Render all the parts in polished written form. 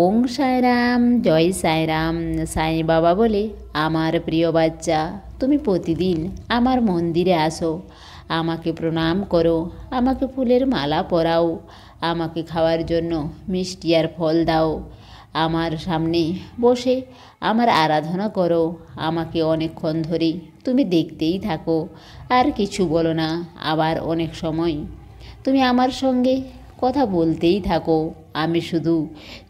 ওং সাইরাম, জয় সাইরাম। সাই বাবা বলে, আমার প্রিয় বাচ্চা, তুমি প্রতিদিন আমার মন্দিরে আসো, আমাকে প্রণাম করো, আমাকে ফুলের মালা পরাও, আমাকে খাওয়ার জন্য মিষ্টি আর ফল দাও, আমার সামনে বসে আমার আরাধনা করো, আমাকে অনেকক্ষণ ধরে তুমি দেখতেই থাকো, আর কিছু বলো না। আবার অনেক সময় তুমি আমার সঙ্গে কথা বলতেই থাকো, আমি শুধু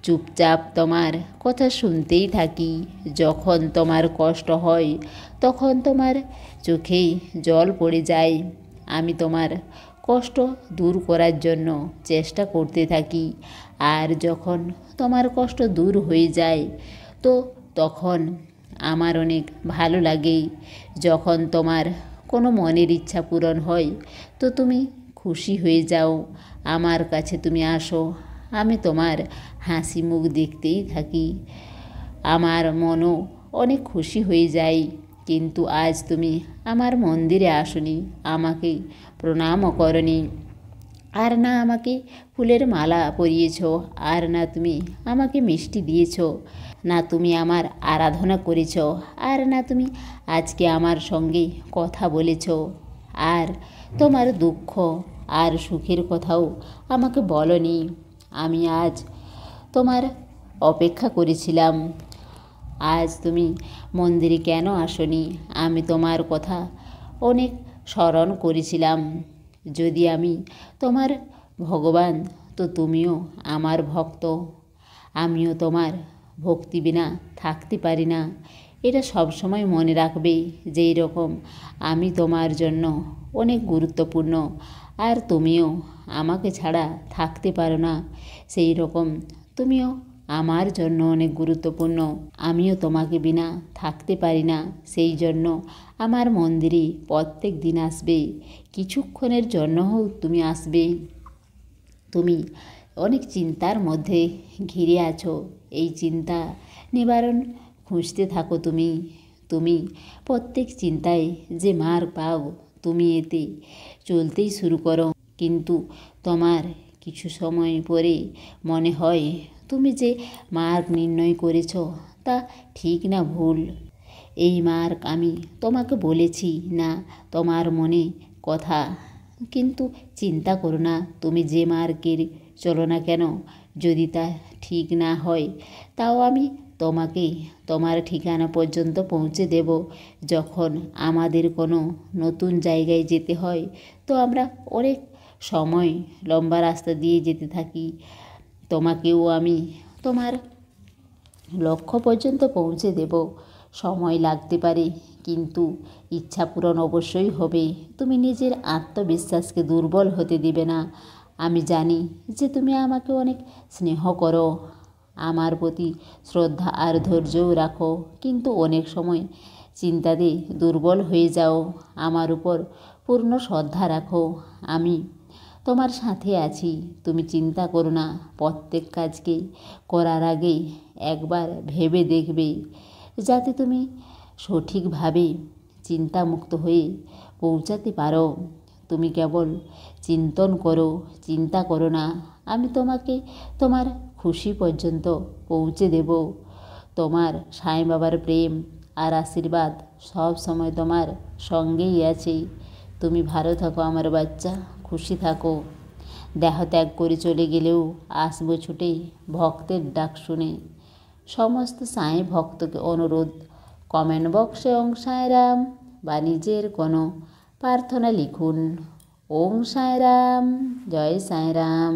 চুপচাপ তোমার কথা শুনতেই থাকি। যখন তোমার কষ্ট হয় তখন তোমার চোখে জল পড়ে যায়, আমি তোমার কষ্ট দূর করার জন্য চেষ্টা করতে থাকি। আর যখন তোমার কষ্ট দূর হয়ে যায় তো তখন আমার অনেক ভালো লাগে। যখন তোমার কোনো মনের ইচ্ছা পূরণ হয় তো তুমি খুশি হয়ে যাও, আমার কাছে তুমি আসো, আমি তোমার হাসি মুখ দেখতেই থাকি, আমার মনও অনেক খুশি হয়ে যায়। কিন্তু আজ তুমি আমার মন্দিরে আসনি, আমাকে প্রণামও করনি, আর না আমাকে ফুলের মালা পরিয়েছ, আর না তুমি আমাকে মিষ্টি দিয়েছ, না তুমি আমার আরাধনা করেছ, আর না তুমি আজকে আমার সঙ্গে কথা বলেছ, আর তোমার দুঃখ আর সুখের কথাও আমাকে বলনি। আমি আজ তোমার অপেক্ষা করেছিলাম, আজ তুমি মন্দিরে কেন আসনি? আমি তোমার কথা অনেক স্মরণ করেছিলাম। যদি আমি তোমার ভগবান তো তুমিও আমার ভক্ত, আমিও তোমার ভক্তি বিনা থাকতে পারি না। এটা সবসময় মনে রাখবে, যেই রকম আমি তোমার জন্য অনেক গুরুত্বপূর্ণ আর তুমিও আমাকে ছাড়া থাকতে পারো না, সেই রকম তুমিও আমার জন্য অনেক গুরুত্বপূর্ণ, আমিও তোমাকে বিনা থাকতে পারি না। সেই জন্য আমার মন্দিরে প্রত্যেক দিন আসবে, কিছুক্ষণের জন্য হোক তুমি আসবে। তুমি অনেক চিন্তার মধ্যে ঘিরে আছো, এই চিন্তা নিবারণ খুঁজতে থাকো তুমি। তুমি প্রত্যেক চিন্তায় যে মার পাও তুমি এতে চলতেই শুরু করো, কিন্তু তোমার কিছু সময় পরে মনে হয় তুমি যে মার্গ নির্ণয় করেছ তা ঠিক না ভুল। এই মার্গ আমি তোমাকে বলেছি না তোমার মনে কথা, কিন্তু চিন্তা করো না, তুমি যে মার্গের চলো না কেন, যদি তা ঠিক না হয় তাও আমি তোমাকে তোমার ঠিকানা পর্যন্ত পৌঁছে দেব। যখন আমাদের কোনো নতুন জায়গায় যেতে হয় তো আমরা অনেক সময় লম্বা রাস্তা দিয়ে যেতে থাকি, তোমাকেও আমি তোমার লক্ষ্য পর্যন্ত পৌঁছে দেব। সময় লাগতে পারে কিন্তু ইচ্ছা পূরণ অবশ্যই হবে। তুমি নিজের আত্মবিশ্বাসকে দুর্বল হতে দিবে না। আমি জানি যে তুমি আমাকে অনেক স্নেহ করো, আমার প্রতি শ্রদ্ধা আর ধৈর্যও রাখো, কিন্তু অনেক সময় চিন্তাতে দুর্বল হয়ে যাও। আমার উপর পূর্ণ শ্রদ্ধা রাখো, আমি তোমার সাথে আছি, তুমি চিন্তা করো না। প্রত্যেক কাজকে করার আগে একবার ভেবে দেখবে যাতে তুমি সঠিকভাবে চিন্তামুক্ত হয়ে পৌঁছাতে পারো। তুমি কেবল চিন্তন করো, চিন্তা করো না, আমি তোমাকে তোমার খুশি পর্যন্ত পৌঁছে দেব। তোমার সাই বাবার প্রেম আর আশীর্বাদ সব সময় তোমার সঙ্গেই আছে। তুমি ভালো থাকো আমার বাচ্চা, খুশি থাকো। দেহ ত্যাগ করে চলে গেলেও আসবো ছুটে ভক্তের ডাক শুনে। সমস্ত সাই ভক্তকে অনুরোধ, কমেন্ট বক্সে ওং সাইরাম বা নিজের কোনো প্রার্থনা লিখুন। ওং সাইরাম, জয় সাইরাম।